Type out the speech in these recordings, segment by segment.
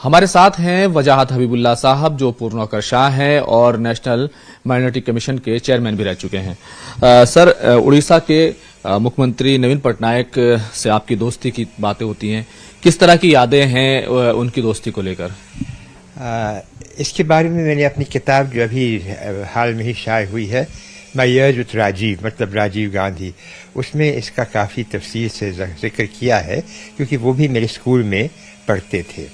हमारे साथ हैं वजाहत हबीबुल्लाह साहब, जो पूर्व नौकरशाह हैं और नेशनल माइनॉरिटी कमीशन के चेयरमैन भी रह चुके हैं। सर, उड़ीसा के मुख्यमंत्री नवीन पटनायक से आपकी दोस्ती की बातें होती हैं, किस तरह की यादें हैं उनकी दोस्ती को लेकर? इसके बारे में मैंने अपनी किताब जो अभी हाल में ही शाये हुई है, माई ईयर्स विथ राजीव, मतलब राजीव गांधी, उसमें इसका काफ़ी तफसील से जिक्र किया है, क्योंकि वो भी मेरे स्कूल में पढ़ते थे।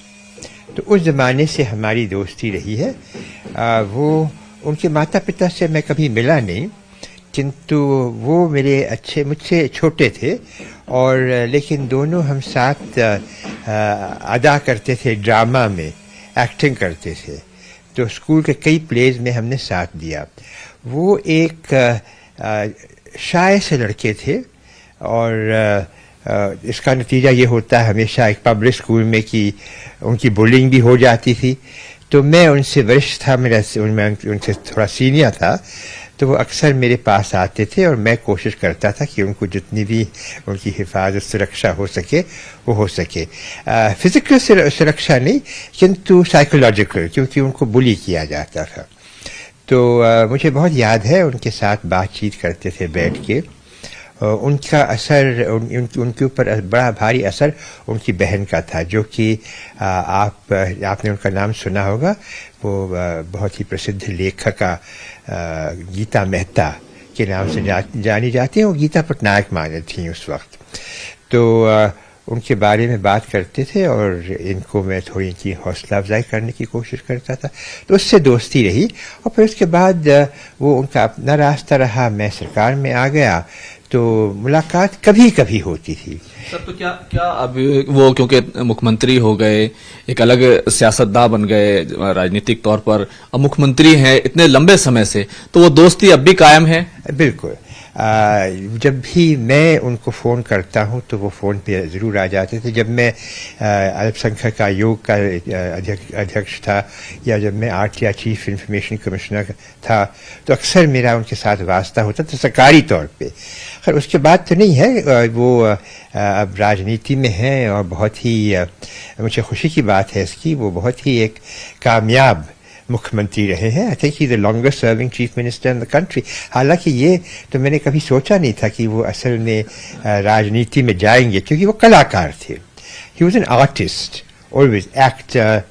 तो उस ज़माने से हमारी दोस्ती रही है। वो उनके माता पिता से मैं कभी मिला नहीं, किंतु वो मुझसे छोटे थे, और लेकिन दोनों हम साथ अदा करते थे, ड्रामा में एक्टिंग करते थे। तो स्कूल के कई प्लेज में हमने साथ दिया। वो एक शाय से लड़के थे, और इसका नतीजा ये होता है हमेशा एक पब्लिक स्कूल में कि उनकी बुलिंग भी हो जाती थी। तो मैं उनसे वरिष्ठ था, मैं उनसे थोड़ा सीनियर था, तो वो अक्सर मेरे पास आते थे, और मैं कोशिश करता था कि उनको जितनी भी उनकी हिफाजत सुरक्षा हो सके वो हो सके। फिजिकल सुरक्षा नहीं, किंतु साइकोलॉजिकल, क्योंकि उनको बुली किया जाता था। तो मुझे बहुत याद है, उनके साथ बातचीत करते थे बैठ के। उनका असर उनके ऊपर बड़ा भारी असर उनकी बहन का था, जो कि आपने उनका नाम सुना होगा। वो बहुत ही प्रसिद्ध लेखिका गीता मेहता के नाम से जानी जाती हैं। वो गीता पटनायक माने थी उस वक्त। तो उनके बारे में बात करते थे, और इनको मैं थोड़ी इनकी हौसला अफजाई करने की कोशिश करता था। तो उससे दोस्ती रही, और फिर उसके बाद वो उनका अपना रास्ता रहा, मैं सरकार में आ गया, तो मुलाकात कभी कभी होती थी। सर, तो क्या अब वो क्योंकि मुख्यमंत्री हो गए, एक अलग सियासतदान बन गए राजनीतिक तौर पर, अब मुख्यमंत्री हैं इतने लंबे समय से, तो वो दोस्ती अब भी कायम है? बिल्कुल। जब भी मैं उनको फ़ोन करता हूं तो वो फ़ोन पे ज़रूर आ जाते थे। जब मैं अल्पसंख्यक आयोग का अध्यक्ष था, या जब मैं RTI चीफ इंफॉर्मेशन कमिश्नर था, तो अक्सर मेरा उनके साथ वास्ता होता था सरकारी तौर पे। खैर, उसके बाद तो नहीं है, वो अब राजनीति में हैं, और बहुत ही मुझे खुशी की बात है इसकी, वो बहुत ही एक कामयाब मुख्यमंत्री रहे हैं। I think he the longest serving chief minister in the country. हालांकि ये तो मैंने कभी सोचा नहीं था कि वो असल में राजनीति में जाएंगे, क्योंकि वो कलाकार थे। He was an artist, always actor,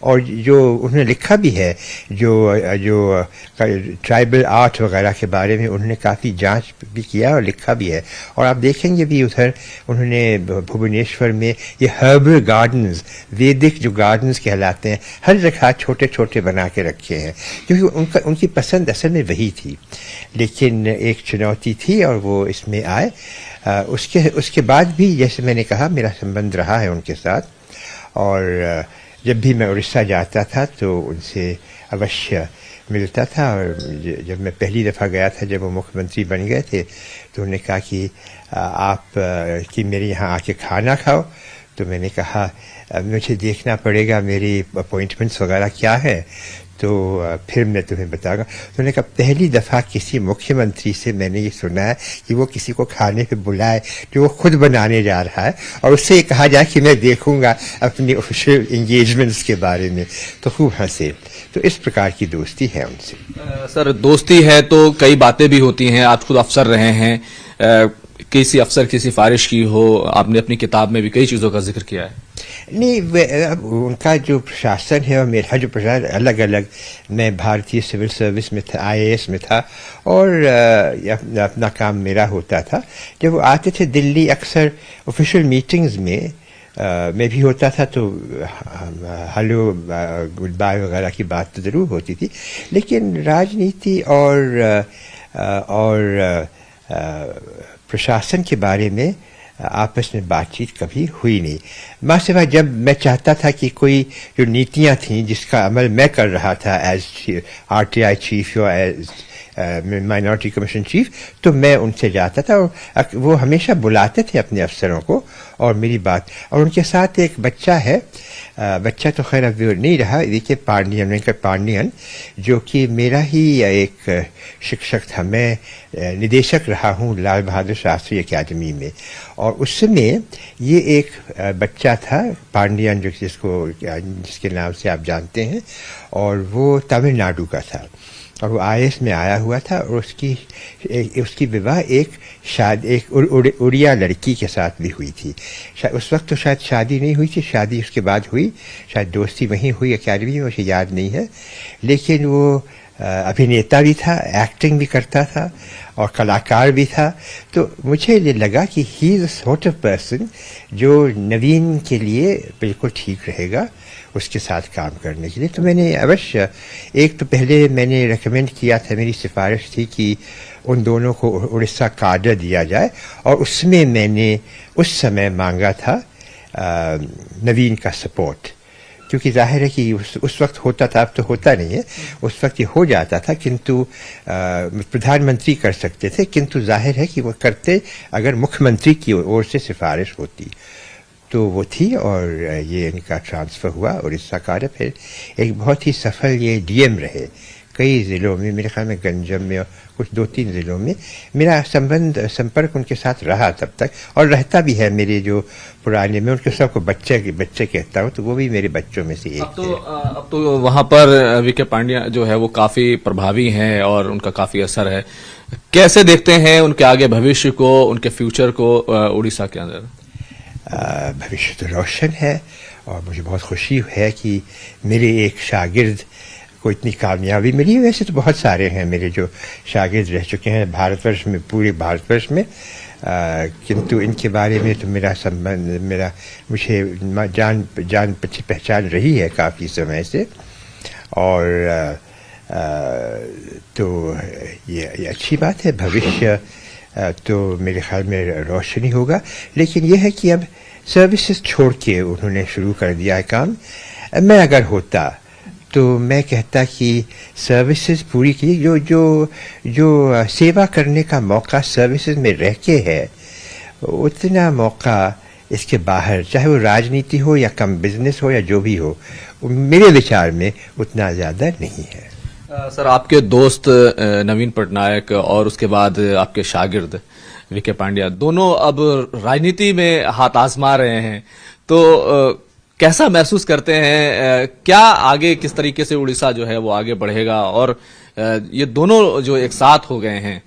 और जो उन्होंने लिखा भी है, जो ट्राइबल आर्ट वगैरह के बारे में उन्होंने काफ़ी जांच भी किया और लिखा भी है। और आप देखेंगे भी उधर उन्होंने भुवनेश्वर में ये हर्बल गार्डन्स, वैदिक जो गार्डन्स कहलाते हैं, हर जगह छोटे छोटे बना के रखे हैं, क्योंकि उनकी पसंद असल में वही थी। लेकिन एक चुनौती थी, और वो इसमें आए। उसके बाद भी, जैसे मैंने कहा, मेरा संबंध रहा है उनके साथ, और जब भी मैं उड़ीसा जाता था तो उनसे अवश्य मिलता था। और जब मैं पहली दफ़ा गया था, जब वो मुख्यमंत्री बन गए थे, तो उन्होंने कहा कि आप कि मेरे यहाँ आके खाना खाओ। तो मैंने कहा मुझे देखना पड़ेगा मेरी अपॉइंटमेंट्स वगैरह क्या है, तो फिर मैं तुम्हें बताऊंगा। तो उन्होंने कहा पहली दफ़ा किसी मुख्यमंत्री से मैंने ये सुना है कि वो किसी को खाने पे बुलाए जो वो खुद बनाने जा रहा है, और उससे ये कहा जाए कि मैं देखूंगा अपनी ऑफिशियल एंगेजमेंट्स के बारे में। तो खूब हंसे। तो इस प्रकार की दोस्ती है उनसे। सर, दोस्ती है तो कई बातें भी होती हैं। आप खुद अफसर रहे हैं, किसी अफसर की सिफारिश की हो, आपने अपनी किताब में भी कई चीज़ों का जिक्र किया है। नहीं, उनका जो प्रशासन है और मेरा जो प्रशासन अलग अलग। मैं भारतीय सिविल सर्विस में था, IAS में था, और अपना काम मेरा होता था। जब वो आते थे दिल्ली, अक्सर ऑफिशियल मीटिंग्स में मैं भी होता था, तो हेलो गुड बाय वगैरह की बात तो ज़रूर होती थी, लेकिन राजनीति और प्रशासन के बारे में आपस में बातचीत कभी हुई नहीं। माँ से भाई, जब मैं चाहता था कि कोई जो नीतियाँ थीं जिसका अमल मैं कर रहा था एज RTI चीफ या माइनॉरिटी कमीशन चीफ, तो मैं उनसे जाता था और वो हमेशा बुलाते थे अपने अफसरों को और मेरी बात। और उनके साथ एक बच्चा है, बच्चा तो खैर अब नहीं रहा, देखिए पांडियन, जो कि मेरा ही एक शिक्षक था। मैं निदेशक रहा हूँ लाल बहादुर शास्त्री अकेडमी में, और उस समय ये एक बच्चा था पांडियन, जिसके नाम से आप जानते हैं, और वो तमिलनाडु का था और वो IAS में आया हुआ था, और उसकी विवाह एक उड़िया लड़की के साथ भी हुई थी। उस वक्त तो शायद शादी नहीं हुई थी, शादी उसके बाद हुई, शायद दोस्ती वहीं हुई अकेडमी में, मुझे याद नहीं है। लेकिन वो अभिनेता भी था, एक्टिंग भी करता था और कलाकार भी था। तो मुझे ये लगा कि he is a sort of person जो नवीन के लिए बिल्कुल ठीक रहेगा उसके साथ काम करने के लिए। तो मैंने अवश्य एक तो पहले मैंने रेकमेंड किया था, मेरी सिफारिश थी कि उन दोनों को उड़ीसा काडर दिया जाए, और उसमें मैंने उस समय मांगा था नवीन का सपोर्ट, क्योंकि जाहिर है कि उस वक्त होता था, अब तो होता नहीं है, उस वक्त ये हो जाता था, किंतु प्रधानमंत्री कर सकते थे, किंतु जाहिर है कि वो करते अगर मुख्यमंत्री की ओर से सिफारिश होती, तो वो थी। और ये इनका ट्रांसफ़र हुआ उड़ीसा का। फिर एक बहुत ही सफल ये DM रहे कई ज़िलों में, मेरे ख्याल में गंजम में और कुछ 2-3 ज़िलों में मेरा संपर्क उनके साथ रहा तब तक, और रहता भी है। मेरे जो पुराने, मैं उनके सबको बच्चे कहता हूँ, तो वो भी मेरे बच्चों में से एक थे। अब तो वहां पर VK पांड्या जो है वो काफी प्रभावी हैं और उनका काफी असर है। कैसे देखते हैं उनके आगे भविष्य को, उनके फ्यूचर को उड़ीसा के अंदर? भविष्य तो रोशन है, और मुझे बहुत खुशी है कि मेरे एक शागिर्द को इतनी कामयाबी मिली। वैसे तो बहुत सारे हैं मेरे जो शागिर्द रह चुके हैं भारतवर्ष में, पूरे भारतवर्ष में, किंतु इनके बारे में तो मेरा संबंध, मुझे जान पहचान रही है काफ़ी समय से, और तो ये अच्छी बात है। भविष्य तो मेरे ख्याल में रोशनी होगा, लेकिन यह है कि अब सर्विसेज छोड़ के उन्होंने शुरू कर दिया है काम। मैं अगर होता तो मैं कहता कि सर्विसेज पूरी की, जो सेवा करने का मौका सर्विसेज में रह के है, उतना मौका इसके बाहर, चाहे वो राजनीति हो या कम बिजनेस हो या जो भी हो, मेरे विचार में उतना ज़्यादा नहीं है। सर, आपके दोस्त नवीन पटनायक और उसके बाद आपके शागिर्द VK पांड्या दोनों अब राजनीति में हाथ आजमा रहे हैं, तो कैसा महसूस करते हैं? क्या आगे किस तरीके से उड़ीसा जो है वो आगे बढ़ेगा? और ये दोनों जो एक साथ हो गए हैं,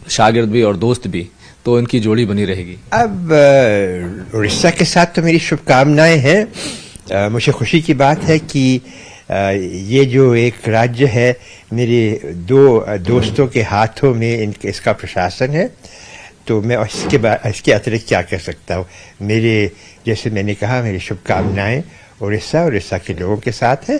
शागिर्द भी और दोस्त भी, तो इनकी जोड़ी बनी रहेगी। अब उड़ीसा के साथ तो मेरी शुभकामनाएं हैं। मुझे खुशी की बात है कि ये जो एक राज्य है, मेरे 2 दोस्तों के हाथों में इसका प्रशासन है, तो मैं इसके अतिरिक्त क्या कह सकता हूँ। जैसे मैंने कहा, मेरी शुभकामनाएं उड़ीसा के लोगों के साथ है।